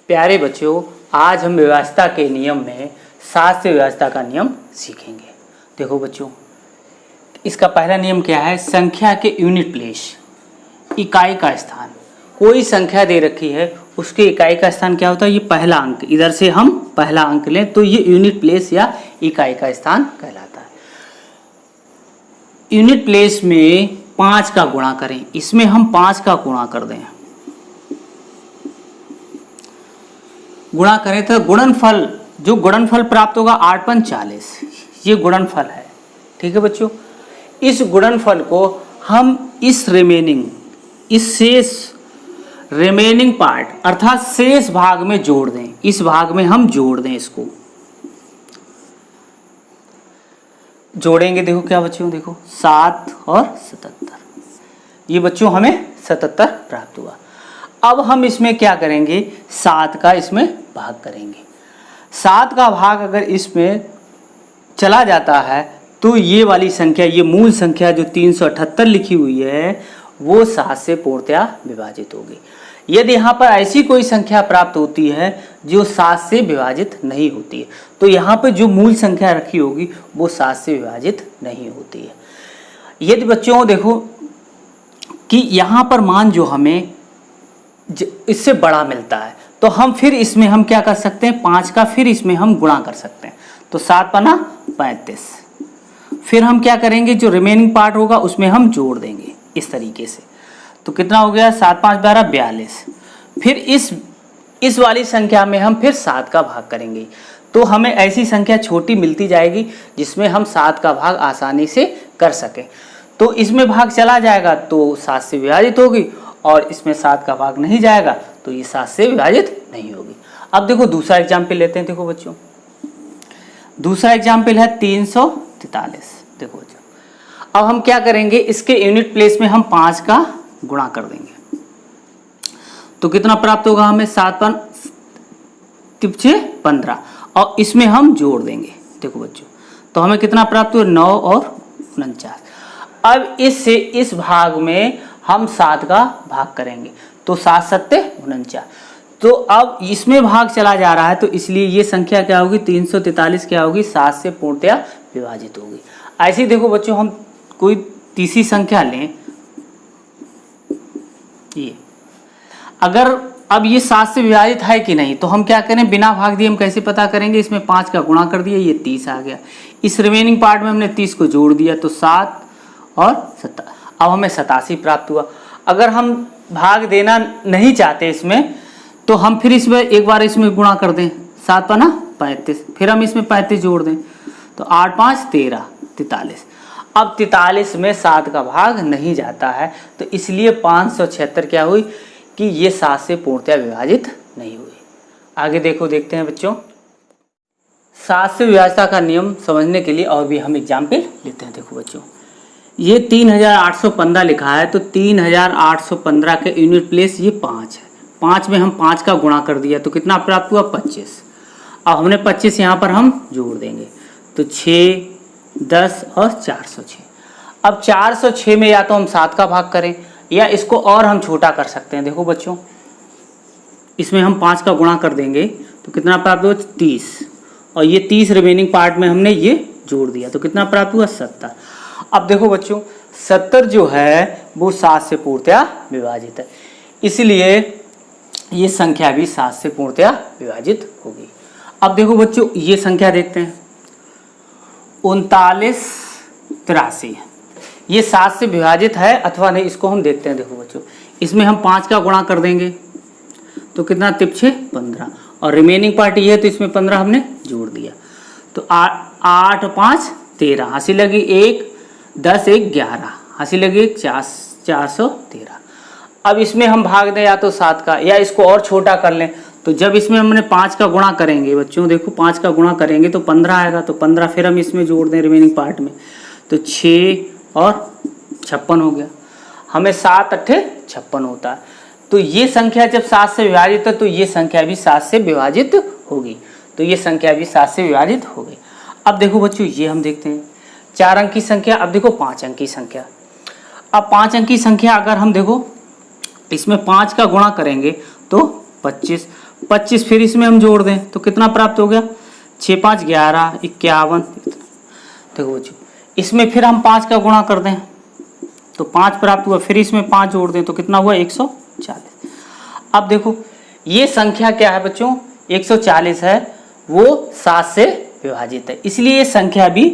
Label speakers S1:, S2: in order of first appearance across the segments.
S1: प्यारे बच्चों, आज हम व्यवस्था के नियम में 7 से व्यवस्था का नियम सीखेंगे। देखो बच्चों, इसका पहला नियम क्या है? संख्या के यूनिट प्लेस, इकाई का स्थान। कोई संख्या दे रखी है, उसके इकाई का स्थान क्या होता है? ये पहला अंक। इधर से हम पहला अंक लें तो ये यूनिट प्लेस या इकाई का स्थान कहलाता है। यूनिट प्लेस में 5 का गुणा करें, इसमें हम 5 का गुणा कर दें, गुणा करें तो गुणनफल, जो गुणनफल प्राप्त होगा 8 × 40, ये गुणनफल है। ठीक है बच्चों, इस गुणनफल को हम इस शेष रिमेनिंग पार्ट अर्थात शेष भाग में जोड़ दें। इस भाग में हम जोड़ दें, इसको जोड़ेंगे। देखो क्या बच्चों, देखो 7 और 77, ये बच्चों हमें 77 प्राप्त हुआ। अब हम इसमें क्या करेंगे? 7 का इसमें भाग करेंगे। 7 का भाग अगर इसमें चला जाता है तो ये वाली संख्या, ये मूल संख्या जो 378 लिखी हुई है, वो 7 से पूर्णतया विभाजित होगी। यदि यहाँ पर ऐसी कोई संख्या प्राप्त होती है जो 7 से विभाजित नहीं होती है, तो यहाँ पर जो मूल संख्या रखी होगी वो 7 से विभाजित नहीं होती है। यदि बच्चों देखो कि यहाँ पर मान जो हमें इससे बड़ा मिलता है, तो हम फिर इसमें हम क्या कर सकते हैं? 5 का फिर इसमें हम गुणा कर सकते हैं। तो 7 × 35, फिर हम क्या करेंगे? जो रिमेनिंग पार्ट होगा उसमें हम जोड़ देंगे इस तरीके से। तो कितना हो गया? 7 × 5 = 12, 42। फिर इस वाली संख्या में हम फिर 7 का भाग करेंगे, तो हमें ऐसी संख्या छोटी मिलती जाएगी जिसमें हम 7 का भाग आसानी से कर सकें। तो इसमें भाग चला जाएगा तो 7 से विभाजित होगी, और इसमें 7 का भाग नहीं जाएगा तो ये 7 से विभाजित नहीं होगी। अब देखो दूसरा एग्जाम्पल लेते हैं। देखो बच्चों, दूसरा एग्जाम्पल है 343। देखो बच्चों, अब हम क्या करेंगे? इसके यूनिट प्लेस में हम 5 का गुणा कर देंगे, तो कितना प्राप्त होगा हमें? 7 × 5 = 15, और इसमें हम जोड़ देंगे। देखो बच्चों, तो हमें कितना प्राप्त हुआ? 9 और 49। अब इससे इस भाग में हम 7 का भाग करेंगे, तो 7 × 7 = 49। तो अब इसमें भाग चला जा रहा है, तो इसलिए ये संख्या क्या होगी? 343 क्या होगी? 7 से पूर्णतया विभाजित होगी। ऐसे ही देखो बच्चों, हम कोई तीसरी संख्या लें, ये अगर अब ये 7 से विभाजित है कि नहीं, तो हम क्या करें? बिना भाग दिए हम कैसे पता करेंगे? इसमें 5 का गुणा कर दिया, ये 30 आ गया। इस रिमेनिंग पार्ट में हमने 30 को जोड़ दिया, तो 7 और 7, अब हमें 87 प्राप्त हुआ। अगर हम भाग देना नहीं चाहते इसमें, तो हम फिर इसमें एक बार इसमें गुणा कर दें, 7 × 35, फिर हम इसमें 35 जोड़ दें, तो 8 × 5 = 13, 43। अब 43 में 7 का भाग नहीं जाता है, तो इसलिए 576 क्या हुई कि ये 7 से पूर्णतया विभाजित नहीं हुई। आगे देखो, देखते हैं बच्चों, 7 से विभाज्यता का नियम समझने के लिए और भी हम एग्जाम्पल लेते हैं। देखो बच्चों, ये 3815 लिखा है, तो 3815 के यूनिट प्लेस ये 5 है। 5 में हम 5 का गुणा कर दिया, तो कितना प्राप्त हुआ? 25। अब हमने 25 यहाँ पर हम जोड़ देंगे, तो 6, 10 और 406। अब 406 में या तो हम 7 का भाग करें, या इसको और हम छोटा कर सकते हैं। देखो बच्चों, इसमें हम 5 का गुणा कर देंगे, तो कितना प्राप्त हुआ? 30, और ये 30 रिमेनिंग पार्ट में हमने ये जोड़ दिया, तो कितना प्राप्त हुआ? 70। अब देखो बच्चों, 70 जो है वो 7 से पूर्णतया विभाजित है, इसलिए ये संख्या भी 7 से पूर्णतया विभाजित होगी। अब देखो बच्चों, ये संख्या देखते हैं, 3983, ये 7 से विभाजित है अथवा नहीं, इसको हम देखते हैं। देखो बच्चों, इसमें हम 5 का गुणा कर देंगे, तो कितना? 3 × 15, और रिमेनिंग पार्ट ये है, तो इसमें 15 हमने जोड़ दिया, तो 8 × 5 = 13, हंसी लगी 1, 10 × 1 = 11, हंसी लगी 1, 413। अब इसमें हम भाग दें या तो 7 का, या इसको और छोटा कर लें, तो जब इसमें हमने 5 का गुणा करेंगे बच्चों, देखो 5 का गुणा करेंगे तो 15 आएगा, तो 15 फिर हम इसमें जोड़ दें रिमेनिंग पार्ट में, तो 6 और 56 हो गया। हमें 7 × 8 = 56 होता है। तो ये संख्या जब 7 से विभाजित है, तो ये संख्या भी 7 से विभाजित होगी, तो ये संख्या भी 7 से विभाजित हो गई। अब देखो बच्चों, ये हम देखते हैं 4 अंक की संख्या। अब देखो 5 अंक की संख्या। अब 5 अंक की संख्या अगर हम देखो इसमें 5 का गुणा करेंगे तो 25, 25 फिर इसमें हम जोड़ दें तो कितना प्राप्त हो गया, 6 5 11 51। देखो बच्चों इसमें फिर हम 5 का गुणा कर दें तो 5 प्राप्त हुआ, फिर इसमें 5 जोड़ दें तो कितना हुआ 140। अब देखो ये संख्या क्या है बच्चों, 140 है, वो 7 से विभाजित है, इसलिए ये संख्या भी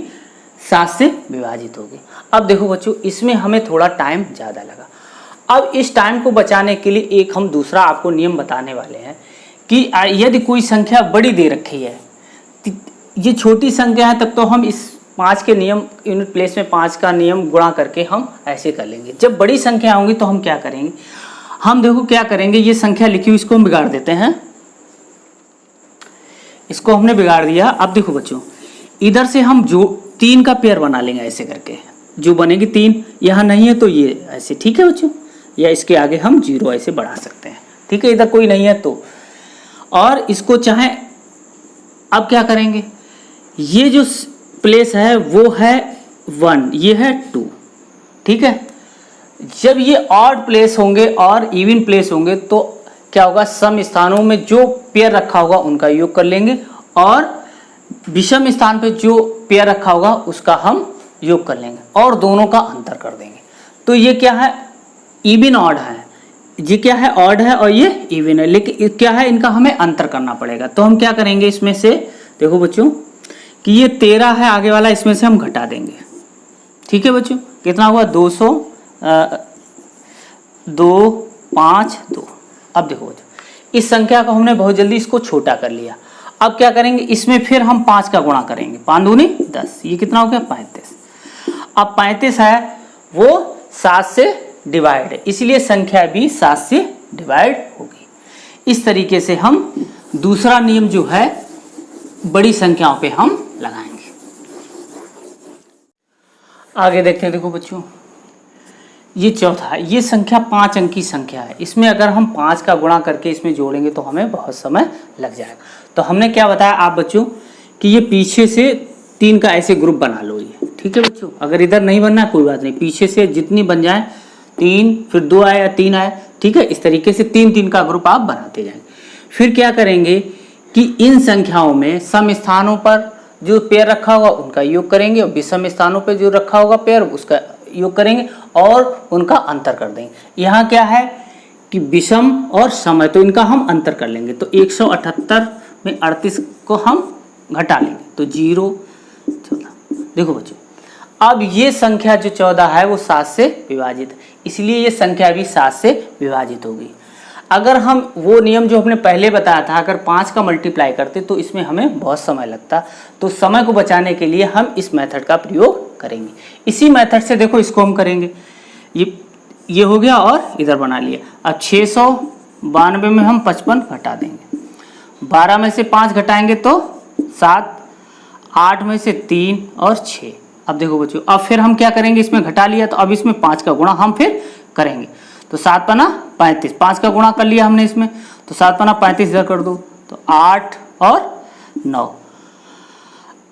S1: 7 से विभाजित होगी। अब देखो बच्चों इसमें हमें थोड़ा टाइम ज़्यादा लगा। अब इस टाइम को बचाने के लिए एक हम दूसरा आपको नियम बताने वाले हैं कि यदि कोई संख्या बड़ी दे रखी है, ये छोटी संख्या है, तब तो हम इस 5 के नियम यूनिट प्लेस में 5 का नियम गुणा करके हम ऐसे कर लेंगे। जब बड़ी संख्या होंगी तो हम क्या करेंगे, हम देखो क्या करेंगे, ये संख्या लिखी हुई इसको हम बिगाड़ देते हैं, इसको हमने बिगाड़ दिया। अब देखो बच्चों इधर से हम जो 3 का पेयर बना लेंगे ऐसे करके, जो बनेगी 3 यहाँ नहीं है तो ये ऐसे, ठीक है बच्चों, या इसके आगे हम 0 ऐसे बढ़ा सकते हैं, ठीक है, इधर कोई नहीं है तो। और इसको चाहे अब क्या करेंगे, ये जो प्लेस है वो है 1, ये है 2, ठीक है। जब ये ऑड प्लेस होंगे और इवन प्लेस होंगे तो क्या होगा, सम स्थानों में जो पेयर रखा होगा उनका योग कर लेंगे और विषम स्थान पे जो पेयर रखा होगा उसका हम योग कर लेंगे और दोनों का अंतर कर देंगे। तो ये क्या है, इवन ऑड है, ये क्या है ऑड है और ये इवन है, लेकिन क्या है इनका हमें अंतर करना पड़ेगा। तो हम क्या करेंगे, इसमें से देखो बच्चों कि ये 13 है आगे वाला, इसमें से हम घटा देंगे, ठीक है बच्चों, कितना हुआ 200 2 5 2। अब देखो बच्चों इस संख्या को हमने बहुत जल्दी इसको छोटा कर लिया। अब क्या करेंगे, इसमें फिर हम 5 का गुणा करेंगे, 5 दूनी 10, ये कितना हो गया 35। अब 35 है वो 7 से डिवाइड है, इसलिए संख्या भी 7 से डिवाइड होगी। इस तरीके से हम दूसरा नियम जो है बड़ी संख्याओं पे हम लगाएंगे। आगे देखते हैं, देखो बच्चों ये चौथा है, ये संख्या 5 अंक की संख्या है, इसमें अगर हम 5 का गुणा करके इसमें जोड़ेंगे तो हमें बहुत समय लग जाएगा। तो हमने क्या बताया आप बच्चों कि ये पीछे से 3 का ऐसे ग्रुप बना लो, ये ठीक है बच्चों, अगर इधर नहीं बनना कोई बात नहीं, पीछे से जितनी बन जाए 3 फिर 2 आए या 3 आए, ठीक है, इस तरीके से 3 का ग्रुप आप बनाते जाएंगे। फिर क्या करेंगे कि इन संख्याओं में सम स्थानों पर जो पेयर रखा होगा उनका योग करेंगे और विषम स्थानों पर जो रखा होगा पेयर उसका योग करेंगे और उनका अंतर कर देंगे। यहाँ क्या है कि विषम और सम है तो इनका हम अंतर कर लेंगे, तो 178 में 38 को हम घटा लेंगे तो 0 14। देखो बच्चों अब ये संख्या जो 14 है वो 7 से विभाजित है, इसलिए ये संख्या भी 7 से विभाजित होगी। अगर हम वो नियम जो हमने पहले बताया था, अगर 5 का मल्टीप्लाई करते तो इसमें हमें बहुत समय लगता, तो समय को बचाने के लिए हम इस मेथड का प्रयोग करेंगे। इसी मेथड से देखो इसको हम करेंगे, ये हो गया और इधर बना लिया। अब 692 में हम 55 घटा देंगे, 12 में से 5 घटाएंगे तो 7, 8 में से 3 और 6। अब देखो बच्चों अब फिर हम क्या करेंगे, इसमें घटा लिया तो अब इसमें 5 का गुणा हम फिर करेंगे, तो 7 पना 35, 5 का गुणा कर लिया हमने इसमें, तो 7 पना 35 इधर कर दो तो 8 और 9।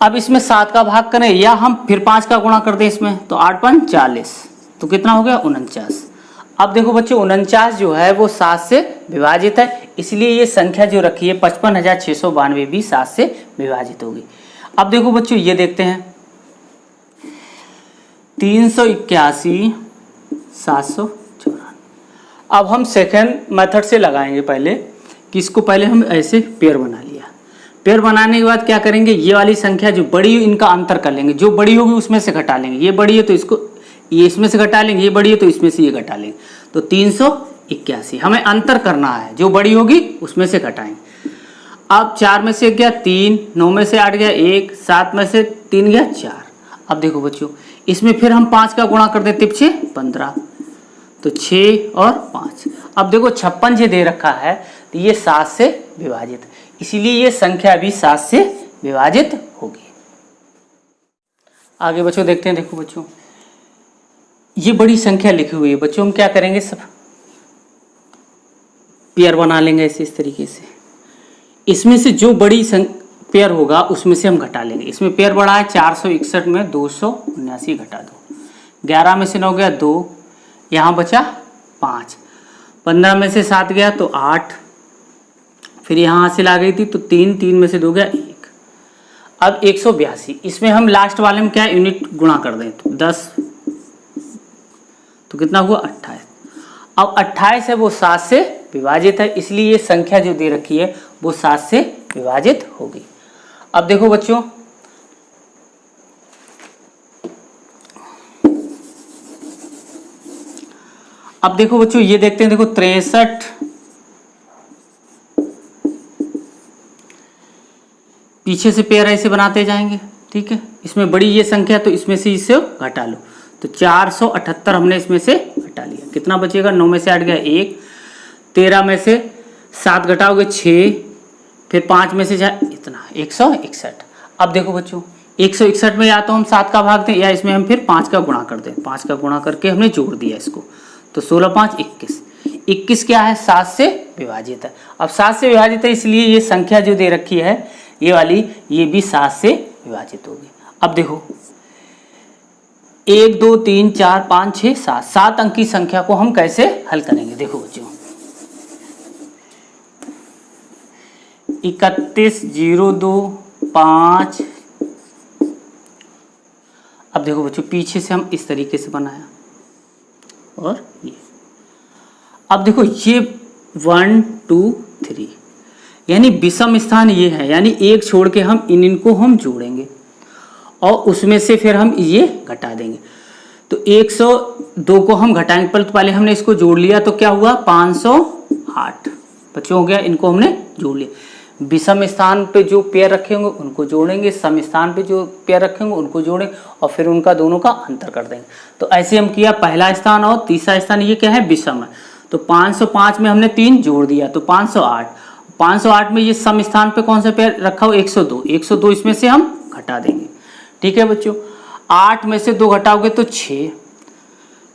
S1: अब इसमें 7 का भाग करें या हम फिर 5 का गुणा कर दें इसमें, तो 8 पन 40, तो कितना हो गया 49। अब देखो बच्चों 49 जो है वो 7 से विभाजित है, इसलिए ये संख्या जो रखी है 55,692 भी 7 से विभाजित होगी। अब देखो बच्चों ये देखते हैं 381 794। अब हम सेकेंड मेथड से लगाएंगे पहले कि इसको पहले हम ऐसे पेयर बना लिया, पेयर बनाने के बाद क्या करेंगे, ये वाली संख्या जो बड़ी है इनका अंतर कर लेंगे, जो बड़ी होगी उसमें से घटा लेंगे, ये बड़ी है तो इसको ये इसमें से घटा लेंगे, ये बड़ी है तो इसमें से ये घटा लेंगे, तो 381 हमें अंतर करना है, जो बड़ी होगी उसमें से घटाएंगे। अब 4 में से गया 3, 9 में से 8 गया 1, 7 में से 3 गया 4। अब देखो बच्चों इसमें फिर हम 5 का गुणा कर दें, 3 6 15, तो 6 और 5। अब देखो 56 जो दे रखा है तो ये 7 से विभाजित, इसीलिए ये संख्या भी 7 से विभाजित होगी। आगे बच्चों देखते हैं, देखो बच्चों ये बड़ी संख्या लिखी हुई है, बच्चों हम क्या करेंगे, सब पेयर बना लेंगे ऐसे इस तरीके से, इसमें से जो बड़ी पेयर होगा उसमें से हम घटा लेंगे। इसमें पेयर बड़ा है 461 में 279 घटा दो, 11 में से 9 गया 2, यहाँ बचा 5, 15 में से 7 गया तो 8, फिर यहाँ हासिल आ गई थी तो 3, 3 में से 2 गया 1। अब 182, इसमें हम लास्ट वाले में क्या यूनिट गुणा कर दें तो 10, तो कितना हुआ 28। अब 28 है वो 7 से विभाजित है, इसलिए ये संख्या जो दे रखी है वो 7 से विभाजित होगी। अब देखो बच्चों, ये देखते हैं, देखो 63 पीछे से पेयर ऐसे बनाते जाएंगे, ठीक है। इसमें बड़ी ये संख्या तो इसमें से इसे घटा लो, तो 478 हमने इसमें से घटा लिया। कितना बचेगा, 9 में से 8 गया 1, 13 में से 7 घटाओगे 6, फिर 5 में से इतना 161। अब देखो बच्चों, 161 में या तो हम 7 का भाग दें या इसमें हम फिर 5 का गुणा कर दें। 5 का गुणा करके हमने जोड़ दिया इसको, तो 16 5 21। 21 क्या है, 7 से विभाजित है। अब 7 से विभाजित है, इसलिए ये संख्या जो दे रखी है ये वाली, ये भी 7 से विभाजित होगी। अब देखो 1 2 3 4 5 6 7, 7 अंक की संख्या को हम कैसे हल करेंगे। देखो बच्चों, 31 0 2 5। अब देखो बच्चों, पीछे से हम इस तरीके से बनाया और ये। अब देखो ये 1 2 3, यानी विषम स्थान ये है, यानी एक छोड़ के हम इनको हम जोड़ेंगे और उसमें से फिर हम ये घटा देंगे। तो 102 को हम घटाएंगे, पहले हमने इसको जोड़ लिया तो क्या हुआ 508 बच्चों हो गया, इनको हमने जोड़ लिया। विषम स्थान पे जो पेयर रखे होंगे उनको जोड़ेंगे, सम स्थान पे जो पेयर रखे होंगे उनको जोड़ेंगे और फिर उनका दोनों का अंतर कर देंगे। तो ऐसे हम किया, पहला स्थान और तीसरा स्थान ये क्या है, विषम है। तो 505 में हमने 3 जोड़ दिया तो 508। 508 में ये सम स्थान पे कौन सा पेयर रखा हो, 102। 102 इसमें से हम घटा देंगे, ठीक है बच्चों। 8 में से 2 घटाओगे तो 6,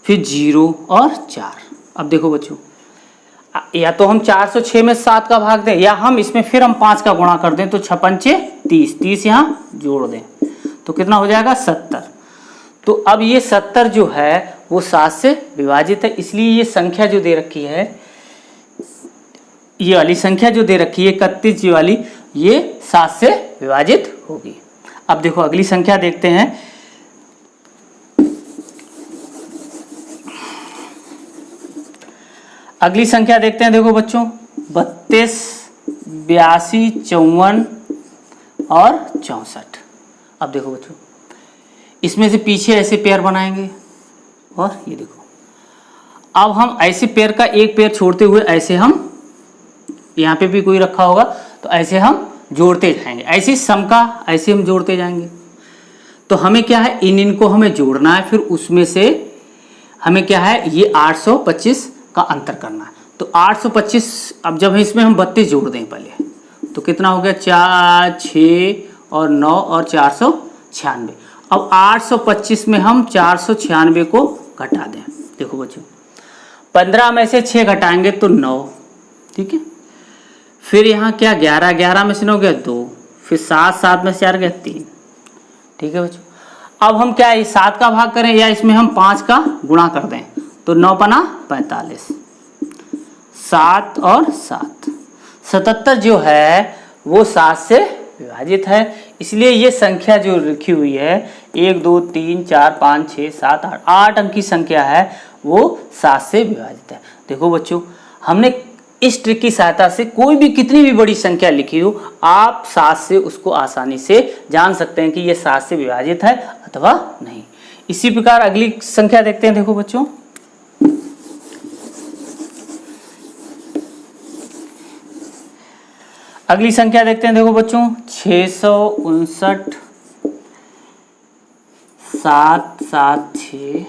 S1: फिर 0 और 4। अब देखो बच्चों, या तो हम 406 में 7 का भाग दें या हम इसमें फिर हम 5 का गुणा कर दें, तो 6 5 30, 30 यहाँ जोड़ दें तो कितना हो जाएगा 70। तो अब ये 70 जो है वो 7 से विभाजित है, इसलिए ये संख्या जो दे रखी है, ये वाली संख्या जो दे रखी है 31 जी वाली, ये 7 से विभाजित होगी। अब देखो अगली संख्या देखते हैं। अगली संख्या देखते हैं, देखो बच्चों 32 82 54 और 64। अब देखो बच्चों, इसमें से पीछे ऐसे पेयर बनाएंगे और ये देखो, अब हम ऐसे पेयर का एक पेयर छोड़ते हुए ऐसे हम, यहाँ पे भी कोई रखा होगा तो ऐसे हम जोड़ते जाएंगे, ऐसे सम का ऐसे हम जोड़ते जाएंगे। तो हमें क्या है, इनको हमें जोड़ना है, फिर उसमें से हमें क्या है, ये 825 का अंतर करना है। तो 825, अब जब इसमें हम 32 जोड़ दें पहले तो कितना हो गया, 4 6 और 9 और 496। अब 825 में हम 496 को घटा दें। देखो बच्चों, 15 में से 6 घटाएंगे तो 9, ठीक है। फिर यहाँ क्या 11, 11 में से 9 गया 2, फिर 7, 7 में से 4 गया 3, ठीक है बच्चों। अब हम क्या 7 का भाग करें या इसमें हम 5 का गुणा कर दें, तो 9 पना 45, 7 और 7, 77 जो है वो 7 से विभाजित है। इसलिए ये संख्या जो लिखी हुई है 1 2 3 4 5 6 7 8, 8 अंक की संख्या है वो 7 से विभाजित है। देखो बच्चों, हमने इस ट्रिक की सहायता से कोई भी कितनी भी बड़ी संख्या लिखी हो, आप 7 से उसको आसानी से जान सकते हैं कि ये 7 से विभाजित है अथवा नहीं। इसी प्रकार अगली संख्या देखते हैं। देखो बच्चों, अगली संख्या देखते हैं। देखो बच्चों, 659 776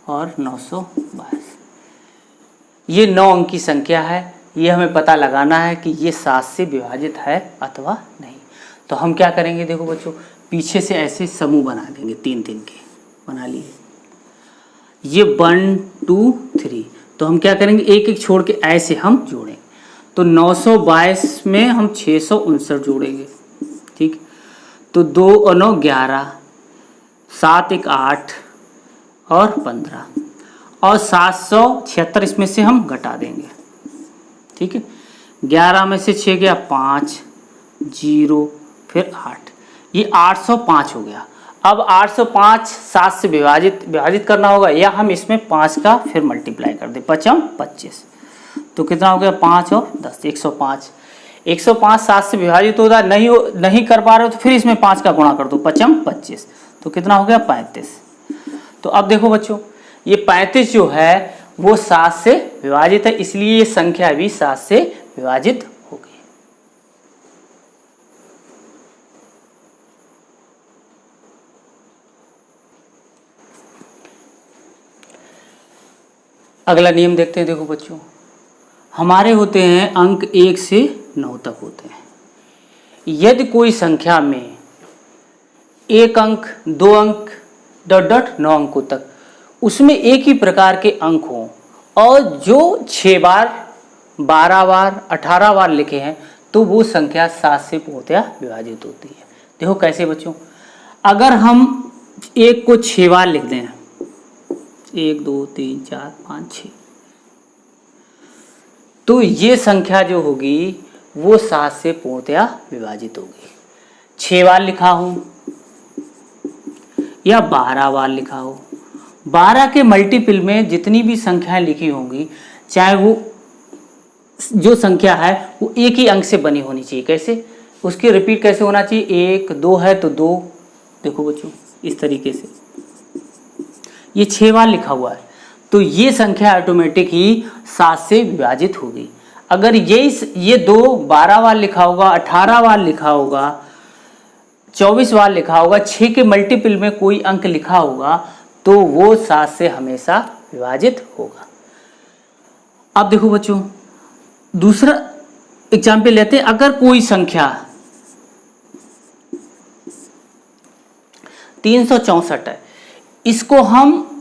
S1: और 922, ये 9 अंक की संख्या है। ये हमें पता लगाना है कि ये 7 से विभाजित है अथवा नहीं। तो हम क्या करेंगे, देखो बच्चों, पीछे से ऐसे समूह बना देंगे, 3 3 के बना लिए। ये 1 2 3, तो हम क्या करेंगे, एक एक छोड़ के ऐसे हम जोड़ेंगे। तो 922 में हम 659 जोड़ेंगे, ठीक। तो 2 और 9 11, 7 1 8 और 15 और 776 इसमें से हम घटा देंगे, ठीक है। 11 में से 6 गया 5, 0 फिर 8, ये 805 हो गया। अब 805 7 से विभाजित करना होगा, या हम इसमें 5 का फिर मल्टीप्लाई कर दें, 5 25, तो कितना हो गया 5 और 10 105। 105 7 से विभाजित होता है, नहीं कर पा रहे हो तो फिर इसमें 5 का गुणा कर दो, 5 25, तो कितना हो गया 35। तो अब देखो बच्चों, ये 35 जो है वो 7 से विभाजित है, इसलिए ये संख्या भी 7 से विभाजित हो गई। अगला नियम देखते हैं। देखो बच्चों, हमारे होते हैं अंक 1 से 9 तक होते हैं। यदि कोई संख्या में 1 अंक, 2 अंक डॉट डॉट 9 अंकों तक उसमें एक ही प्रकार के अंक हों और जो 6 बार, 12 बार, 18 बार लिखे हैं, तो वो संख्या 7 से पूर्णतया विभाजित होती है। देखो कैसे बच्चों, अगर हम 1 को 6 बार लिख दें, 1 2 3 4 5 6, तो ये संख्या जो होगी वो 7 से पूर्णतया विभाजित होगी। 6 बार लिखा हो या 12 बार लिखा हो, 12 के मल्टीपल में जितनी भी संख्याएं लिखी होंगी, चाहे वो जो संख्या है वो एक ही अंक से बनी होनी चाहिए। कैसे, उसकी रिपीट कैसे होना चाहिए, 1 2 है तो 2, देखो बच्चों इस तरीके से। ये 6 बार लिखा हुआ है तो ये संख्या ऑटोमेटिक ही 7 से विभाजित होगी। अगर ये 2 12 बार लिखा होगा, 18 बार लिखा होगा, 24 बार लिखा होगा, 6 के मल्टीपल में कोई अंक लिखा होगा, तो वो 7 से हमेशा विभाजित होगा। अब देखो बच्चों, दूसरा एग्जाम्पल लेते हैं। अगर कोई संख्या 364 है, इसको हम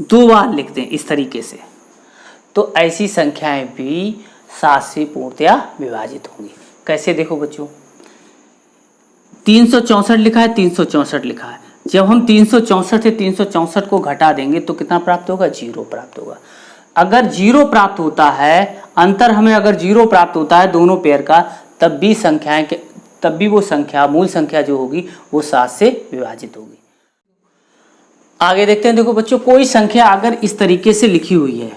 S1: 2 बार लिखते हैं इस तरीके से, तो ऐसी संख्याएं भी 7 से पूर्णतया विभाजित होंगी। कैसे, देखो बच्चों, 364 लिखा है, 364 लिखा है, जब हम 364 से 364 को घटा देंगे तो कितना प्राप्त होगा, 0 प्राप्त होगा। अगर 0 प्राप्त होता है, अंतर हमें अगर 0 प्राप्त होता है दोनों पेयर का, तब भी वो संख्या, मूल संख्या जो होगी वो 7 से विभाजित होगी। आगे देखते हैं। देखो बच्चों, कोई संख्या अगर इस तरीके से लिखी हुई है,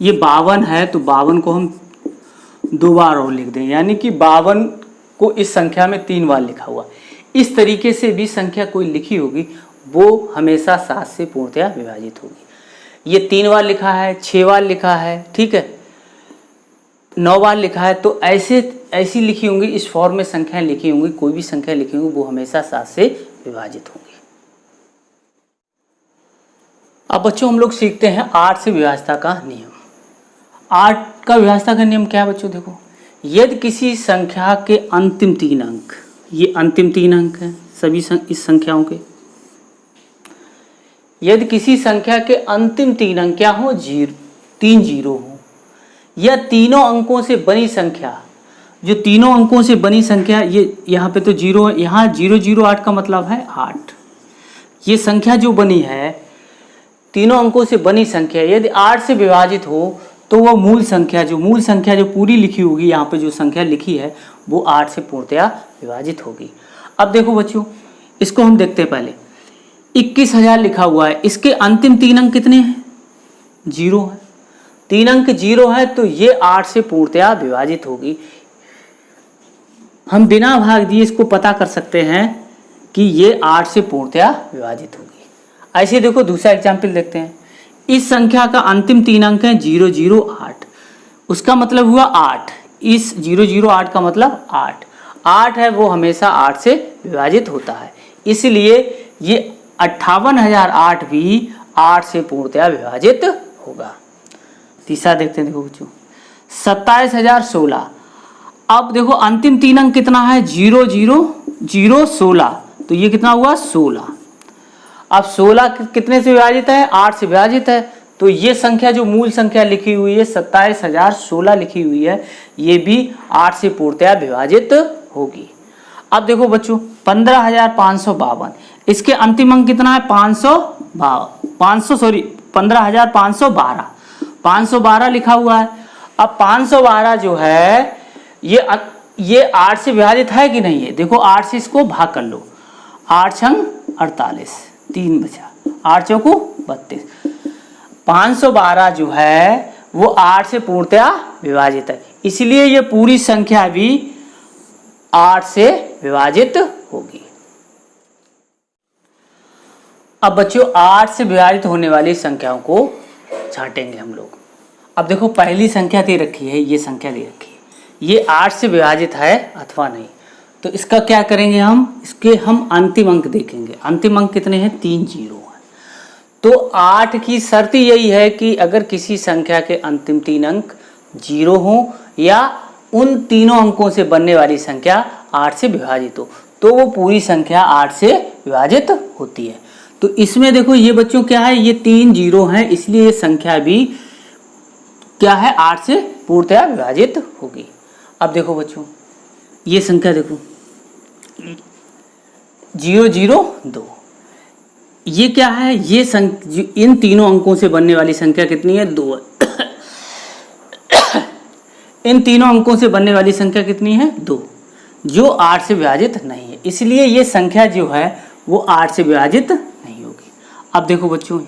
S1: ये 52 है, तो 52 को हम 2 बार और लिख दें, यानी कि 52 को इस संख्या में 3 बार लिखा हुआ। इस तरीके से भी संख्या कोई लिखी होगी वो हमेशा 7 से पूर्णतया विभाजित होगी। ये 3 बार लिखा है, 6 बार लिखा है, ठीक है, 9 बार लिखा है, तो ऐसी लिखी होंगी, इस फॉर्म में संख्याएं लिखी होंगी, कोई भी संख्या लिखी होंगी वो हमेशा 7 से विभाजित होंगी। अब बच्चों हम लोग सीखते हैं 8 से विभाज्यता का नियम। 8 का विभाज्यता का नियम क्या है बच्चों, देखो, यदि किसी संख्या के अंतिम 3 अंक, ये अंतिम 3 अंक हैं सभी इस संख्याओं के, यदि किसी संख्या के अंतिम 3 अंक क्या हो, 3 जीरो हो, या तीनों अंकों से बनी संख्या, जो तीनों अंकों से बनी संख्या, ये यहाँ पे तो 0 है, यहाँ 008 का मतलब है 8। ये संख्या जो बनी है, तीनों अंकों से बनी संख्या यदि 8 से विभाजित हो, तो वो मूल संख्या जो पूरी लिखी होगी, यहाँ पे जो संख्या लिखी है वो 8 से पूर्णतया विभाजित होगी। अब देखो बच्चों, इसको हम देखते हैं। पहले 21,000 लिखा हुआ है, इसके अंतिम 3 अंक कितने हैं, 0 है, 3 अंक 0 है, तो ये 8 से पूर्णतया विभाजित होगी। हम बिना भाग दिए इसको पता कर सकते हैं कि ये 8 से पूर्णतया विभाजित होगी। ऐसे देखो दूसरा एग्जाम्पल देखते हैं। इस संख्या का अंतिम 3 अंक है 008, उसका मतलब हुआ 8, इस 008 का मतलब 8 है, वो हमेशा 8 से विभाजित होता है, इसलिए ये 58,008 भी 8 से पूर्णतया विभाजित होगा। तीसरा देखते हैं। देखो बच्चों, 27,016, अब देखो अंतिम 3 अंक कितना है, 00016, तो ये कितना हुआ, 16। अब 16 कितने से विभाजित है, 8 से विभाजित है, तो ये संख्या जो मूल संख्या लिखी हुई है 27,016 लिखी हुई है, ये भी 8 से पूर्णतया विभाजित होगी। अब देखो बच्चों, 15,552, इसके अंतिम अंक कितना है, 15,512 लिखा हुआ है। अब 512 जो है ये 8 से विभाजित है कि नहीं है? देखो 8 से इसको भाग कर लो, 8 छंग 48, 3 बचा, 8 चौको 32। 512 जो है वो 8 से पूर्णतया विभाजित है, इसलिए ये पूरी संख्या भी 8 से विभाजित होगी। अब बच्चों 8 से विभाजित होने वाली संख्याओं को छांटेंगे हम लोग। अब देखो पहली संख्या दे रखी है, ये संख्या दे रखी है, ये 8 से विभाजित है अथवा नहीं, तो इसका क्या करेंगे हम, इसके हम अंतिम अंक देखेंगे। अंतिम अंक कितने हैं? 3 जीरो हैं। तो 8 की शर्त यही है कि अगर किसी संख्या के अंतिम 3 अंक 0 हो या उन तीनों अंकों से बनने वाली संख्या 8 से विभाजित हो, तो वो पूरी संख्या 8 से विभाजित होती है। तो इसमें देखो ये बच्चों क्या है, ये 3 जीरो हैं, इसलिए ये संख्या भी क्या है, 8 से पूर्णतया विभाजित होगी। अब देखो बच्चों ये संख्या देखो 0 0 2, ये क्या है, ये इन तीनों अंकों से बनने वाली संख्या कितनी है? 2 इन तीनों अंकों से बनने वाली संख्या कितनी है? 2, जो 8 से विभाजित नहीं है, इसलिए ये संख्या जो है वो 8 से विभाजित नहीं होगी। अब देखो बच्चों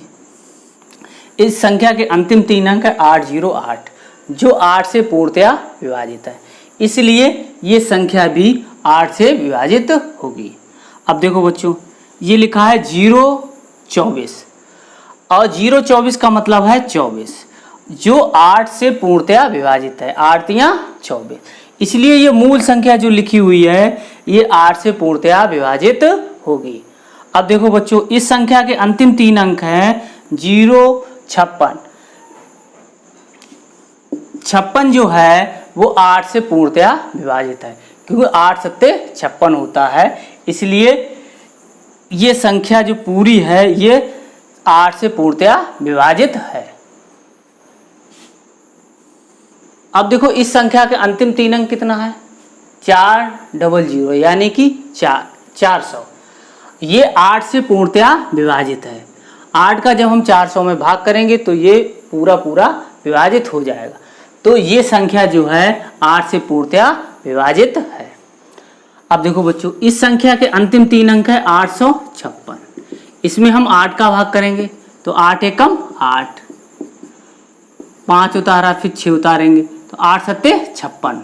S1: इस संख्या के अंतिम 3 अंक है 8 0 8, जो 8 से पूर्णतया विभाजित है, इसलिए ये संख्या भी 8 से विभाजित होगी। अब देखो बच्चों ये लिखा है 0 24, और 0 24 का मतलब है 24, जो 8 से पूर्णतया विभाजित है, 8 तियां 24, इसलिए ये मूल संख्या जो लिखी हुई है ये 8 से पूर्णतया विभाजित होगी। अब देखो बच्चों इस संख्या के अंतिम 3 अंक हैं 0 56, 56 जो है वो 8 से पूर्णतया विभाजित है, क्योंकि 8 सत्ते 56 होता है, इसलिए ये संख्या जो पूरी है ये 8 से पूर्णतया विभाजित है। अब देखो इस संख्या के अंतिम 3 अंक कितना है? 400, यानी कि 400, ये 8 से पूर्णतया विभाजित है। 8 का जब हम 400 में भाग करेंगे तो ये पूरा पूरा विभाजित हो जाएगा, तो ये संख्या जो है 8 से पूर्णतया विभाजित है। अब देखो बच्चों इस संख्या के अंतिम 3 अंक है 856, इसमें हम 8 का भाग करेंगे तो 8 एकम 8, 5 उतारा फिर 6 उतारेंगे तो 8 सत्ते 56,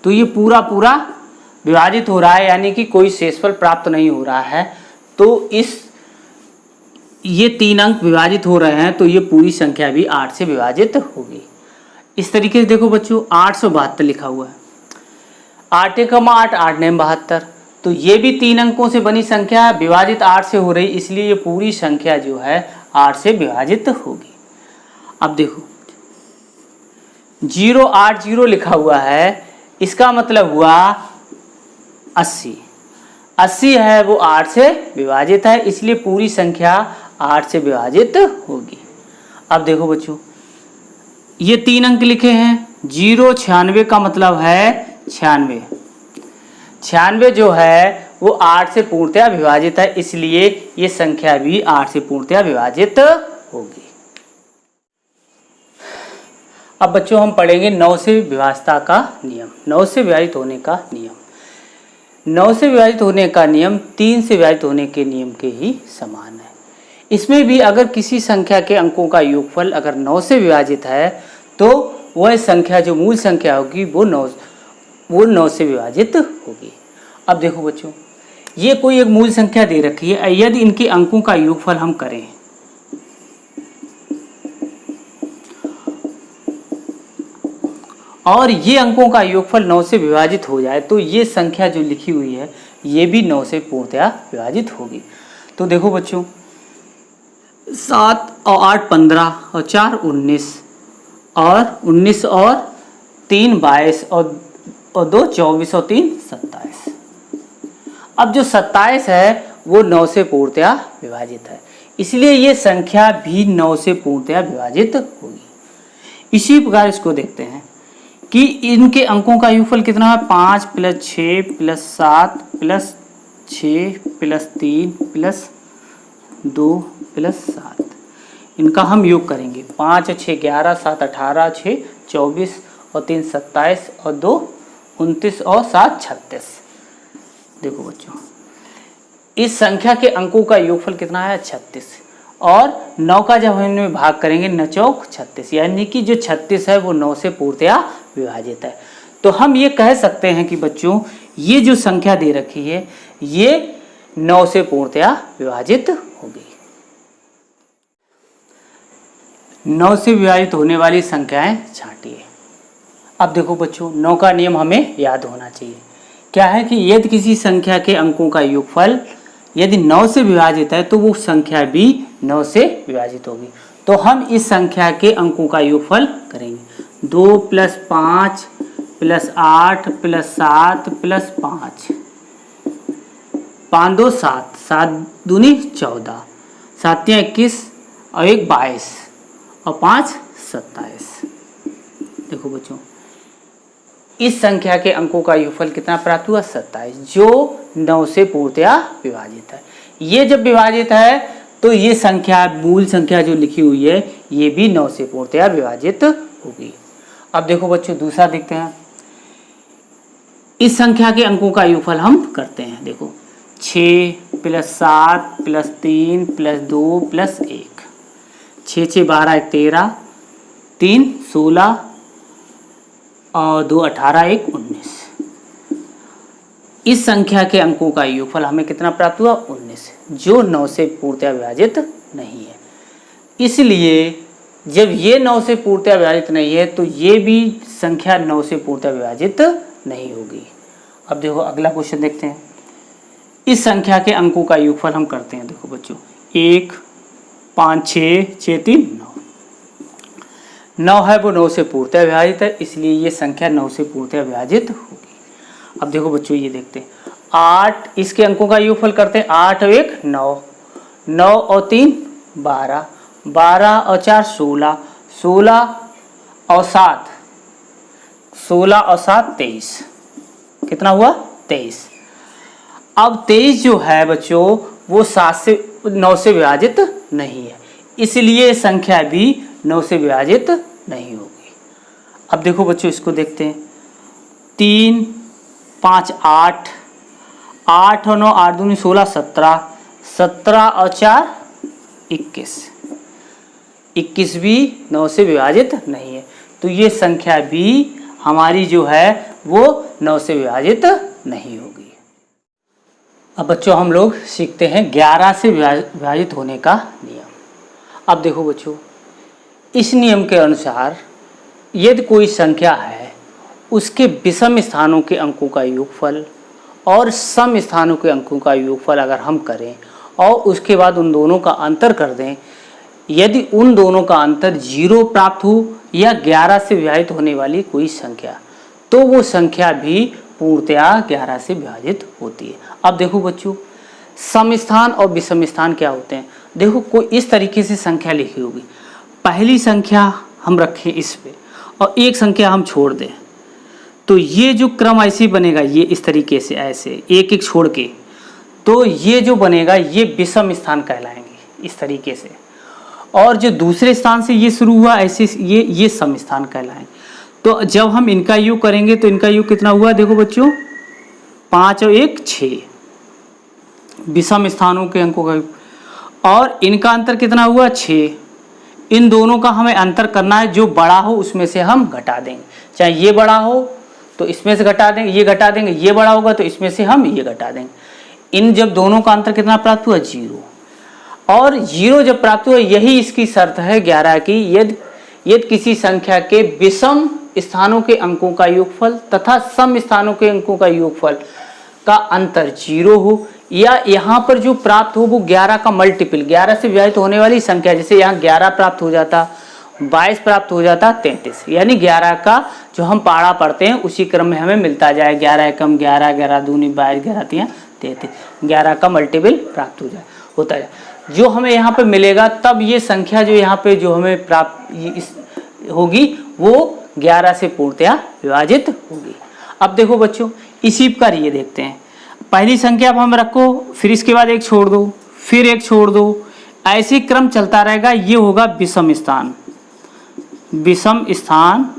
S1: तो ये पूरा पूरा विभाजित हो रहा है, यानी कि कोई शेषफल प्राप्त नहीं हो रहा है। तो ये 3 अंक विभाजित हो रहे हैं, तो ये पूरी संख्या भी 8 से विभाजित होगी। इस तरीके से देखो बच्चों 872 लिखा हुआ है, 8 एकम 8, 8 9 72, तो ये भी 3 अंकों से बनी संख्या विभाजित 8 से हो रही, इसलिए ये पूरी संख्या जो है 8 से विभाजित होगी। अब देखो 080 लिखा हुआ है, इसका मतलब हुआ 80, 80 है वो 8 से विभाजित है, इसलिए पूरी संख्या 8 से विभाजित होगी। अब देखो बच्चों ये 3 अंक लिखे हैं, 096 का मतलब है 96, 96 जो है वो 8 से पूर्णतया विभाजित है, इसलिए ये संख्या भी 8 से पूर्णतया विभाजित होगी। अब बच्चों हम पढ़ेंगे 9 से विभाजता का नियम, 9 से विभाजित होने का नियम। 9 से विभाजित होने का नियम 3 से विभाजित होने के नियम के ही समान है। इसमें भी अगर किसी संख्या के अंकों का योगफल अगर 9 से विभाजित है तो वह संख्या जो मूल संख्या होगी वो 9 से विभाजित होगी। अब देखो बच्चों ये कोई एक मूल संख्या दे रखी है, यदि इनके अंकों का योगफल हम करें और ये अंकों का योगफल 9 से विभाजित हो जाए तो ये संख्या जो लिखी हुई है ये भी 9 से पूर्णतया विभाजित होगी। तो देखो बच्चों 7 और 8 15 और 4 19 और 19 और 3 22 और 2 24 और 3 27। अब जो 27 है वो 9 से पूर्णतया विभाजित है, इसलिए ये संख्या भी 9 से पूर्णतया विभाजित होगी। इसी प्रकार इसको देखते हैं कि इनके अंकों का योगफल कितना है, 5 + 6 + 7 + 6 + 3 + 2 + 7, इनका हम योग करेंगे। 5 और 6 11, 7 18, 6 24 और 3 27 और 2 29 और 7 36। देखो बच्चों, इस संख्या के अंकों का योगफल कितना है 36, और 9 का जब हम इनमें भाग करेंगे 9 चौक 36, यानी कि जो 36 है वो 9 से पूर्णतया विभाजित है। तो हम ये कह सकते हैं कि बच्चों ये जो संख्या दे रखी है ये 9 से पूर्णतया विभाजित होगी। 9 से विभाजित होने वाली संख्याएं छांटिए। अब देखो बच्चों, 9 का नियम हमें याद होना चाहिए। क्या है कि यदि किसी संख्या के अंकों का योगफल यदि 9 से विभाजित है तो वो संख्या भी 9 से विभाजित होगी। तो हम इस संख्या के अंकों का योगफल करेंगे। 2 + 5 + 8 + 7 + 5, 5 2 7, 7 दूनी 14, 7 21 और 1 22 और 5 27। देखो बच्चों, इस संख्या के अंकों का योगफल कितना प्राप्त हुआ 27, जो 9 से पूर्णतया विभाजित है। ये जब विभाजित है तो ये संख्या मूल संख्या जो लिखी हुई है ये भी 9 से पूर्णतया विभाजित होगी। अब देखो बच्चों, दूसरा देखते हैं। इस संख्या के अंकों का योगफल हम करते हैं। देखो 6 + 7 + 3 + 2 + 1, 6 6 12 1 13, 3 16 और 2 18 1 19। इस संख्या के अंकों का योगफल हमें कितना प्राप्त हुआ 19, जो 9 से पूर्णतया विभाजित नहीं है। इसलिए जब ये 9 से पूर्णतया विभाजित नहीं है तो ये भी संख्या 9 से पूर्णतया विभाजित नहीं होगी। अब देखो अगला क्वेश्चन देखते हैं। इस संख्या के अंकों का योगफल हम करते हैं। देखो बच्चों, 1 5 6 6 3 9, 9 है वो 9 से पूर्णतया विभाजित है, इसलिए ये संख्या 9 से पूर्णतया विभाजित होगी। अब देखो बच्चों, ये देखते हैं 8, इसके अंकों का योगफल करते हैं। 8 और 1 9, 9 और 3 12, 12 और 4 16, 16 और 7 23। कितना हुआ 23। अब 23 जो है बच्चों वो 9 से विभाजित नहीं है, इसलिए संख्या भी 9 से विभाजित नहीं होगी। अब देखो बच्चों, इसको देखते हैं। 3 5 8, 8 और 9 8 दूनी 16 17, 17 और 4 21, 21 भी 9 से विभाजित नहीं है, तो ये संख्या भी हमारी जो है वो 9 से विभाजित नहीं होगी। अब बच्चों हम लोग सीखते हैं 11 से विभाजित होने का नियम। अब देखो बच्चों, इस नियम के अनुसार यदि कोई संख्या है उसके विषम स्थानों के अंकों का योगफल और सम स्थानों के अंकों का योगफल अगर हम करें और उसके बाद उन दोनों का अंतर कर दें, यदि उन दोनों का अंतर 0 प्राप्त हो या 11 से विभाजित होने वाली कोई संख्या, तो वो संख्या भी पूर्णतया 11 से विभाजित होती है। अब देखो बच्चों, सम स्थान और विषम स्थान क्या होते हैं। देखो कोई इस तरीके से संख्या लिखी होगी, पहली संख्या हम रखें इस पे और एक संख्या हम छोड़ दें, तो ये जो क्रम ऐसे बनेगा, ये इस तरीके से ऐसे एक एक छोड़ के, तो ये जो बनेगा ये विषम स्थान कहलाएंगे इस तरीके से। और जो दूसरे स्थान से ये शुरू हुआ ऐसे ये सम स्थान कहलाएंगे। तो जब हम इनका योग करेंगे तो इनका योग कितना हुआ, देखो बच्चों 5 और 1 6 विषम स्थानों के अंकों का योग, और इनका अंतर कितना हुआ 6। इन दोनों का हमें अंतर करना है, जो बड़ा हो उसमें से हम घटा देंगे, चाहे ये बड़ा हो तो इसमें से घटा देंगे, ये घटा देंगे, ये बड़ा होगा तो इसमें से हम ये घटा देंगे। इन जब दोनों का अंतर कितना प्राप्त हुआ 0, और 0 जब प्राप्त हुआ, यही इसकी शर्त है 11 की, यदि किसी संख्या के विषम स्थानों के अंकों का योगफल तथा सम स्थानों के अंकों का योगफल का अंतर 0 हो, या यहाँ पर जो प्राप्त हो वो 11 का मल्टीपल, 11 से विभाजित होने वाली संख्या, जैसे यहाँ 11 प्राप्त हो जाता, 22 प्राप्त हो जाता, 33, यानी 11 का जो हम पारा पढ़ते हैं उसी क्रम में हमें मिलता जाए। 11 एकम 11, 11 दूनी 22, 11 तिया 33, 11 का मल्टीपल प्राप्त हो जाए होता है। जो हमें यहाँ पे मिलेगा तब ये संख्या जो यहाँ पे जो हमें प्राप्त होगी वो 11 से पूर्णतया विभाजित होगी। अब देखो बच्चों, इसी प्रकार ये देखते हैं, पहली संख्या अब हम रखो, फिर इसके बाद एक छोड़ दो, फिर एक छोड़ दो, ऐसे क्रम चलता रहेगा। ये होगा विषम स्थान, विषम स्थान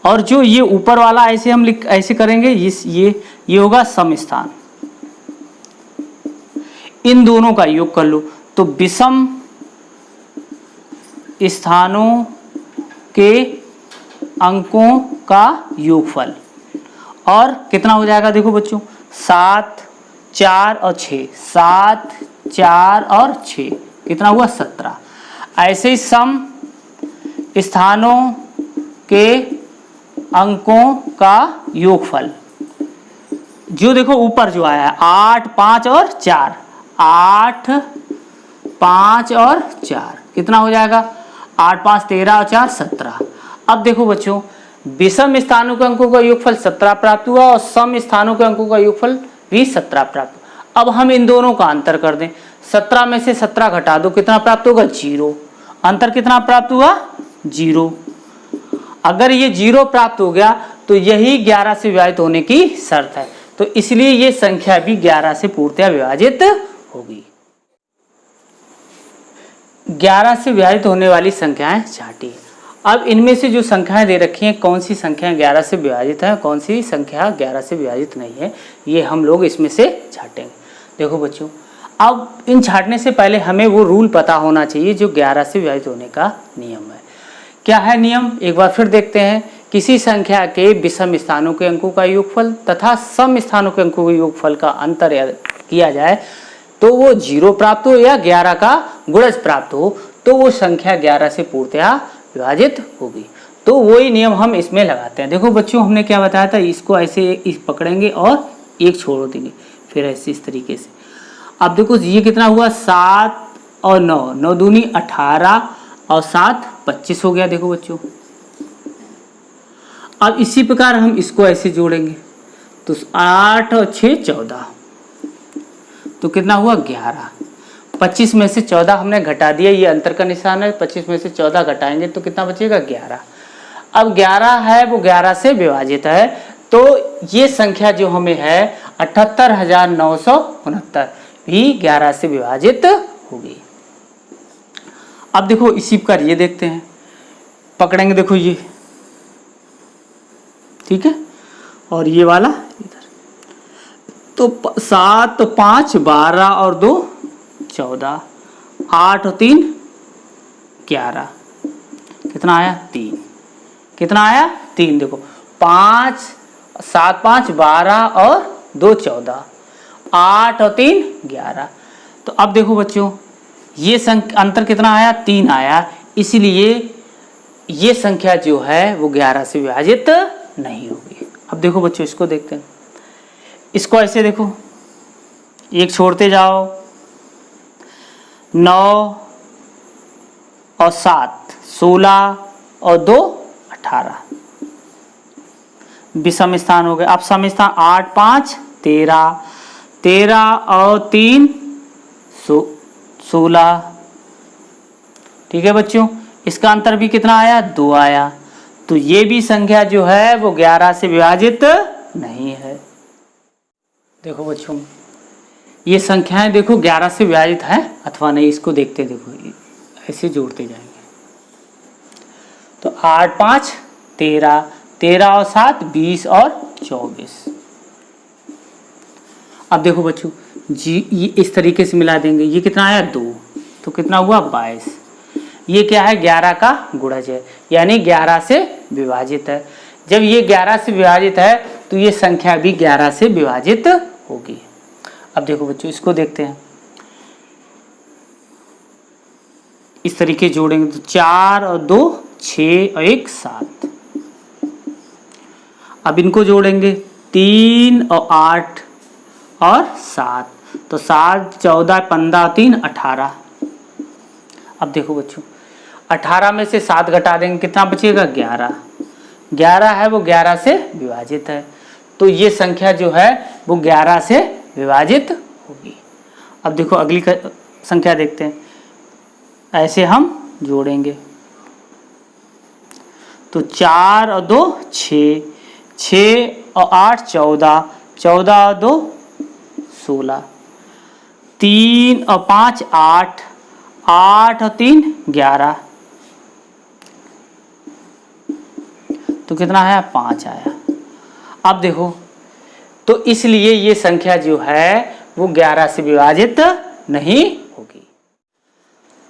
S1: और जो ये ऊपर वाला ऐसे हम ऐसे करेंगे, ये होगा सम स्थान। इन दोनों का योग कर लो तो विषम स्थानों के अंकों का योगफल। और कितना हो जाएगा देखो बच्चों, 7, 4 और 6, 7, 4 और 6 कितना हुआ 17। ऐसे ही सम स्थानों के अंकों का योगफल, जो देखो ऊपर जो आया है 8, 5 और 4, 8, 5 और 4 कितना हो जाएगा 8, 5, 13 और 4 17। अब देखो बच्चों, विषम स्थानों के अंकों का योगफल 17 प्राप्त हुआ और सम स्थानों के अंकों का योगफल भी 17 प्राप्त हुआ। अब हम इन दोनों का अंतर कर दें, 17 में से 17 घटा दो, कितना प्राप्त होगा 0। अंतर कितना प्राप्त हुआ 0। अगर ये 0 प्राप्त हो गया तो यही 11 से विभाजित होने की शर्त है, तो इसलिए ये संख्या भी 11 से पूर्णतः विभाजित होगी। 11 से विभाजित होने वाली संख्याएं छांटिए। अब इनमें से जो संख्याएं दे रखी हैं, कौन सी संख्याएं 11 से विभाजित है, कौन सी संख्या 11 से विभाजित नहीं है, ये हम लोग इसमें से छांटेंगे। देखो बच्चों, अब इन छांटने से पहले हमें वो रूल पता होना चाहिए जो 11 से विभाजित होने का नियम है। क्या है नियम, एक बार फिर देखते हैं। किसी संख्या के विषम स्थानों के अंकों का योगफल तथा सम स्थानों के अंकों के योगफल का अंतर किया जाए तो वो 0 प्राप्त हो या 11 का गुणज प्राप्त हो तो वो संख्या 11 से पूर्णतः विभाजित होगी। तो वही नियम हम इसमें लगाते हैं। देखो बच्चों, हमने क्या बताया था, इसको ऐसे इस पकड़ेंगे और एक छोड़ देंगे, फिर ऐसे इस तरीके से। अब देखो ये कितना हुआ 7 और 9, 9 दूनी 18 और 7 25 हो गया। देखो बच्चों, अब इसी प्रकार हम इसको ऐसे जोड़ेंगे तो 8 और 6 14, तो कितना हुआ 11। 25 में से 14 हमने घटा दिया, ये अंतर का निशान है। 25 में से 14 घटाएंगे तो कितना बचेगा 11। अब 11 है वो 11 से विभाजित है, तो ये संख्या जो हमें है 78,969 भी 11 से विभाजित होगी। अब देखो इसी प्रकार ये देखते हैं, पकड़ेंगे, देखो ये ठीक है, और ये वाला इधर, तो 7 तो 5 12 और 2 14, 8 और 3 11, कितना आया 3, कितना आया 3। देखो 5 7 5 12 और 2 14, 8 और 3 11। तो अब देखो बच्चों, ये अंतर कितना आया 3 आया, इसलिए ये संख्या जो है वो 11 से विभाजित नहीं होगी। अब देखो बच्चों, इसको देखते हैं। इसको ऐसे देखो, एक छोड़ते जाओ, 9 और 7 16 और 2 18, विषम स्थान हो गए। अब सम स्थान 8 5 13, 13 और 3 16। ठीक है बच्चों, इसका अंतर भी कितना आया 2 आया, तो ये भी संख्या जो है वो 11 से विभाजित नहीं है। देखो बच्चों, ये संख्याएं देखो 11 से विभाजित है अथवा नहीं, इसको देखते, देखो ऐसे जोड़ते जाएंगे। तो 8 5 13, 13 और 7 20 और 24। अब देखो बच्चों जी, ये इस तरीके से मिला देंगे, ये कितना आया 2, तो कितना हुआ 22। ये क्या है 11 का गुणज है, यानी 11 से विभाजित है। जब ये 11 से विभाजित है तो ये संख्या भी 11 से विभाजित होगी। अब देखो बच्चों, इसको देखते हैं, इस तरीके जोड़ेंगे तो 4 और 2 6 और 1 7। अब इनको जोड़ेंगे 3 और 8 और 7, तो 7 14 15 3 18। अब देखो बच्चों, 18 में से 7 घटा देंगे, कितना बचेगा 11। 11 है वो 11 से विभाजित है, तो ये संख्या जो है वो 11 से विभाजित होगी। अब देखो अगली संख्या देखते हैं, ऐसे हम जोड़ेंगे तो 4 और 2 6, 6 और 8 14, 14 और 2 16, 3 और 5 8, 8 और 3 11, तो तो कितना आया 5 आया। अब देखो तो इसलिए ये संख्या जो है वो 11 से विभाजित नहीं होगी।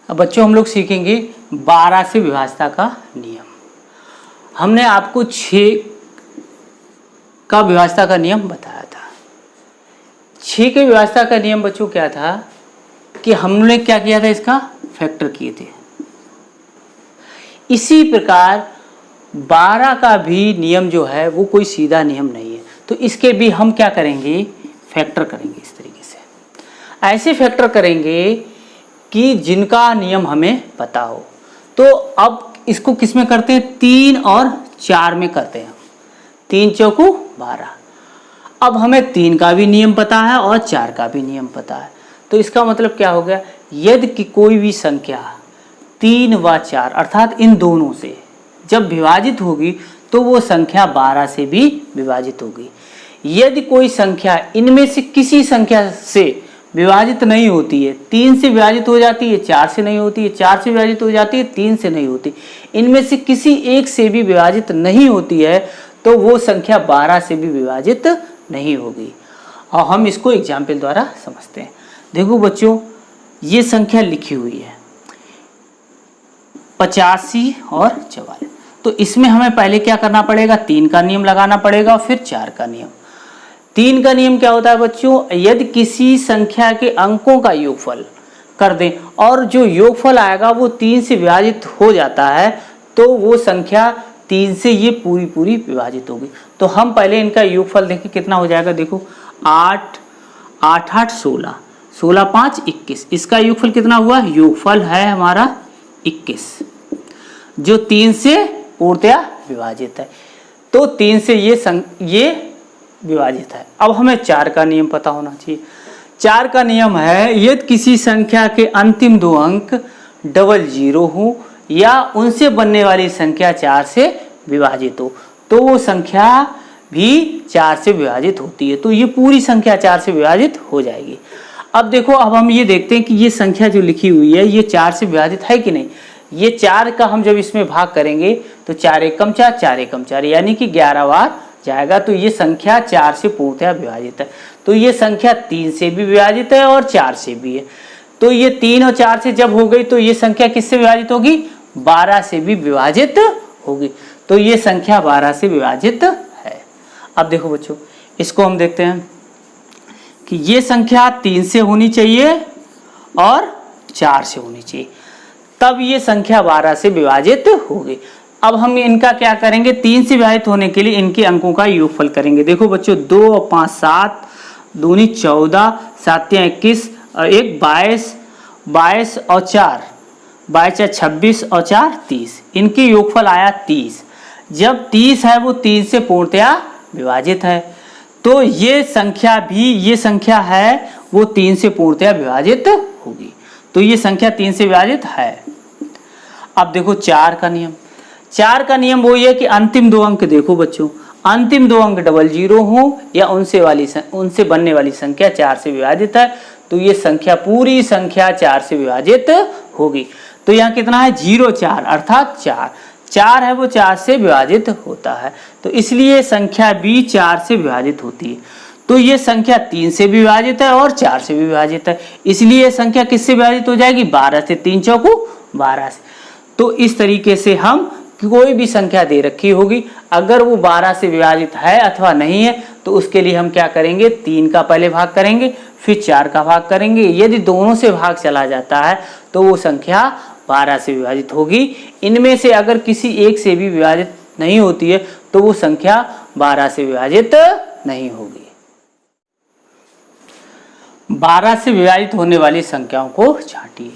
S1: अब बच्चों हम लोग सीखेंगे 12 से विभाज्यता का नियम। हमने आपको 6 का विभाज्यता का नियम बताया था। 6 के विभाज्यता का नियम बच्चों क्या था कि हमने क्या किया था, इसका फैक्टर किए थे। इसी प्रकार 12 का भी नियम जो है वो कोई सीधा नियम नहीं है, तो इसके भी हम क्या करेंगे, फैक्टर करेंगे। इस तरीके से ऐसे फैक्टर करेंगे कि जिनका नियम हमें पता हो। तो अब इसको किस में करते हैं, 3 और 4 में करते हैं। 3 चौकू 12। अब हमें 3 का भी नियम पता है और 4 का भी नियम पता है। तो इसका मतलब क्या हो गया, यदि कि कोई भी संख्या 3 व 4 अर्थात इन दोनों से जब विभाजित होगी तो वो संख्या 12 से भी विभाजित होगी। यदि कोई संख्या इनमें से किसी संख्या से विभाजित नहीं होती है, 3 से विभाजित हो जाती है, 4 से नहीं होती है, 4 से विभाजित हो जाती है, 3 से नहीं होती, इनमें से किसी एक से भी विभाजित नहीं होती है, तो वो संख्या 12 से भी विभाजित नहीं होगी। और हम इसको एग्जाम्पल द्वारा समझते हैं। देखो बच्चों, ये संख्या लिखी हुई है 85 और 44। तो इसमें हमें पहले क्या करना पड़ेगा, 3 का नियम लगाना पड़ेगा और फिर 4 का नियम। 3 का नियम क्या होता है बच्चों, यदि किसी संख्या के अंकों का योगफल कर दें और जो योगफल आएगा वो 3 से विभाजित हो जाता है, तो वो संख्या 3 से ये पूरी पूरी विभाजित होगी। तो हम पहले इनका योगफल देखें कितना हो जाएगा। देखो 8 8 8 16, 16 5 21, इसका योगफल कितना हुआ, योगफल है हमारा 21, जो 3 से पूर्णतया विभाजित है। तो 3 से ये विभाजित है। अब हमें 4 का नियम पता होना चाहिए। 4 का नियम है, यदि किसी संख्या के अंतिम 2 अंक डबल जीरो हो या उनसे बनने वाली संख्या 4 से विभाजित हो, तो वो संख्या भी 4 से विभाजित होती है। तो ये पूरी संख्या 4 से विभाजित हो जाएगी। अब देखो, अब हम ये देखते हैं कि ये संख्या जो लिखी हुई है ये 4 से विभाजित है कि नहीं। ये 4 का हम जब इसमें भाग करेंगे तो 4 एकम 4, 4 एकम 4, यानी कि 11 बार जाएगा। तो ये संख्या 4 से पूर्णतया विभाजित है। तो ये संख्या 3 से भी विभाजित है और 4 से भी है। तो ये 3 और 4 से जब हो गई तो ये संख्या किससे विभाजित होगी, 12 से भी विभाजित होगी। तो ये संख्या 12 से विभाजित है। अब देखो बच्चों, इसको हम देखते हैं कि ये संख्या 3 से होनी चाहिए और 4 से होनी चाहिए, तब ये संख्या 12 से विभाजित होगी। अब हम इनका क्या करेंगे, 3 से विभाजित होने के लिए इनके अंकों का योगफल करेंगे। देखो बच्चों, 2 और 5 7, 2 14, 7 21 और 1 22, 22 और 4 22 26 और 4 30, इनके योगफल आया 30। जब 30 है वो 3 से पूर्णतया विभाजित है, तो ये संख्या है वो 3 से पूर्णतया विभाजित होगी। तो ये संख्या 3 से विभाजित है। अब देखो 4 का नियम। 4 का नियम वो ये कि अंतिम 2 अंक, देखो बच्चों, अंतिम 2 अंक डबल जीरो हो या उनसे बनने वाली संख्या 4 से विभाजित है, तो ये संख्या पूरी संख्या 4 से विभाजित होगी। तो यहाँ कितना है, 0 4 अर्थात 4 है वो 4 से विभाजित होता है। तो इसलिए संख्या भी 4 से विभाजित होती है। तो ये संख्या 3 से भी विभाजित है और 4 से भी विभाजित है, इसलिए संख्या किससे विभाजित हो जाएगी, 12 से। 3 चौकू 12 से। तो इस तरीके से हम कोई भी संख्या दे रखी होगी, अगर वो 12 से विभाजित है अथवा नहीं है, तो उसके लिए हम क्या करेंगे, 3 का पहले भाग करेंगे फिर 4 का भाग करेंगे। यदि दोनों से भाग चला जाता है तो वो संख्या 12 से विभाजित होगी। इनमें से अगर किसी एक से भी विभाजित नहीं होती है तो वो संख्या 12 से विभाजित नहीं होगी। 12 से विभाजित होने वाली संख्याओं को छांटिए।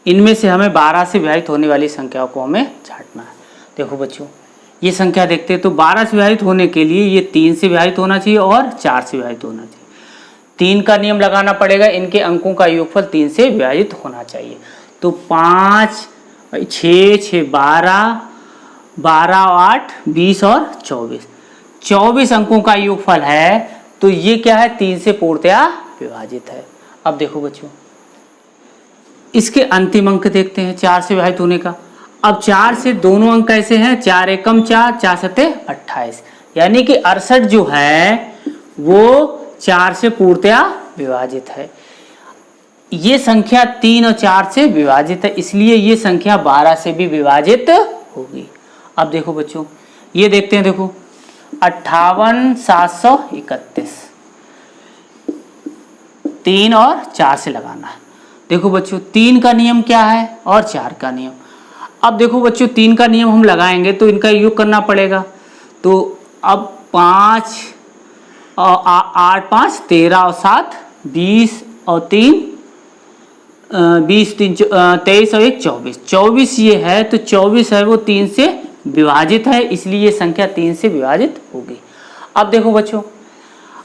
S1: इनमें से हमें 12 से विभाजित होने वाली संख्याओं को हमें छांटना है। देखो बच्चों, ये संख्या देखते हैं तो 12 से विभाजित होने के लिए ये 3 से विभाजित होना चाहिए और 4 से विभाजित होना चाहिए। 3 का नियम लगाना पड़ेगा, इनके अंकों का योगफल 3 से विभाजित होना चाहिए। तो 5 6 6 12 12 8 20 और 24, 24 अंकों का योगफल है। तो ये क्या है, 3 से पूर्णतया विभाजित है। अब देखो बच्चों, इसके अंतिम अंक देखते हैं 4 से विभाजित होने का। अब 4 से दोनों अंक कैसे हैं, 4 एकम 4, 4 सते 28, यानी कि 68 जो है वो 4 से पूर्णतया विभाजित है। ये संख्या 3 और 4 से विभाजित है, इसलिए ये संख्या 12 से भी विभाजित होगी। अब देखो बच्चों, ये देखते हैं, देखो 58,731, 3 और 4 से लगाना है। देखो बच्चों 3 का नियम क्या है और 4 का नियम। अब देखो बच्चों 3 का नियम हम लगाएंगे तो इनका योग करना पड़ेगा। तो अब 5 और 8 5 13 और 7 20 और 3 20 3 23 और 1 24, 24 ये है, तो 24 है वो 3 से विभाजित है, इसलिए ये संख्या 3 से विभाजित होगी। अब देखो बच्चों,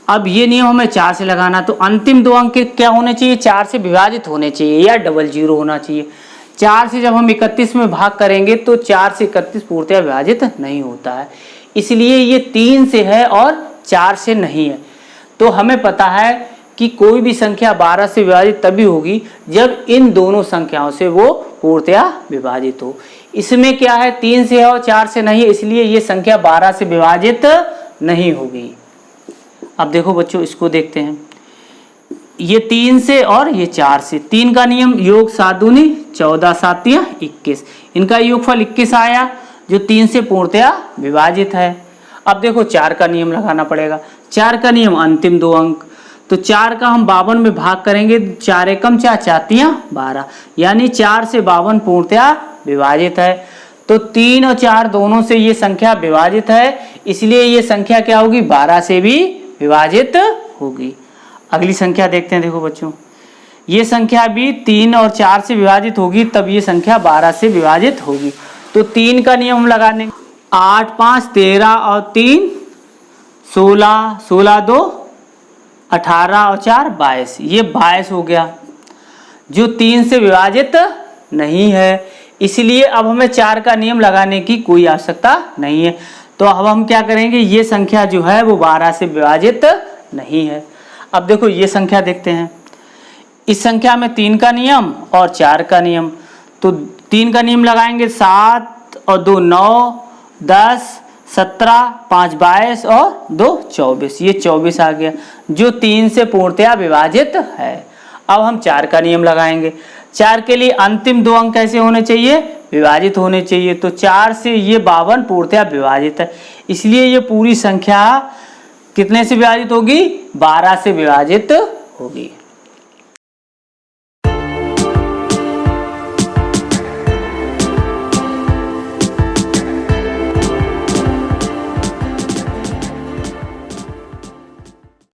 S1: अब ये नियम हमें 4 से लगाना, तो अंतिम दो अंक क्या होने चाहिए, 4 से विभाजित होने चाहिए या डबल जीरो होना चाहिए। 4 से जब हम 31 में भाग करेंगे तो 4 से 31 पूर्णतया विभाजित नहीं होता है, इसलिए ये 3 से है और 4 से नहीं है। तो हमें पता है कि कोई भी संख्या 12 से विभाजित तभी होगी जब इन दोनों संख्याओं से वो पूर्णतया विभाजित हो। इसमें क्या है, 3 से है और 4 से नहीं है, इसलिए ये संख्या 12 से विभाजित नहीं होगी। अब देखो बच्चों इसको देखते हैं, ये 3 से और ये 4 से, 3 का नियम योग 7 दूनी 14 7 21, इनका योगफल 21 आया जो 3 से पूर्णतया विभाजित है। अब देखो 4 का नियम लगाना पड़ेगा, 4 का नियम अंतिम दो अंक, तो 4 का हम 52 में भाग करेंगे, 4 एकम 4 4 12, यानी 4 से 52 पूर्णतया विभाजित है। तो 3 और 4 दोनों से ये संख्या विभाजित है, इसलिए ये संख्या क्या होगी, 12 से भी विभाजित होगी। अगली संख्या देखते हैं, देखो बच्चों ये संख्या भी 3 और 4 से विभाजित होगी, तब ये संख्या 12 से विभाजित होगी। तो 3 का नियम हम लगाने, 8 5 13 और 3 16, 16 2 18 और 4 22, ये 22 हो गया जो 3 से विभाजित नहीं है, इसलिए अब हमें 4 का नियम लगाने की कोई आवश्यकता नहीं है। तो अब हम क्या करेंगे, ये संख्या जो है वो 12 से विभाजित नहीं है। अब देखो ये संख्या देखते हैं, इस संख्या में 3 का नियम और 4 का नियम, तो 3 का नियम लगाएंगे, 7 और 2 9 10 17 5 22 और 2 24, ये 24 आ गया जो 3 से पूर्णतया विभाजित है। अब हम 4 का नियम लगाएंगे, 4 के लिए अंतिम दो अंक कैसे होने चाहिए, विभाजित होने चाहिए, तो 4 से ये 52 पूर्णतया विभाजित है, इसलिए ये पूरी संख्या कितने से विभाजित होगी, 12 से विभाजित होगी।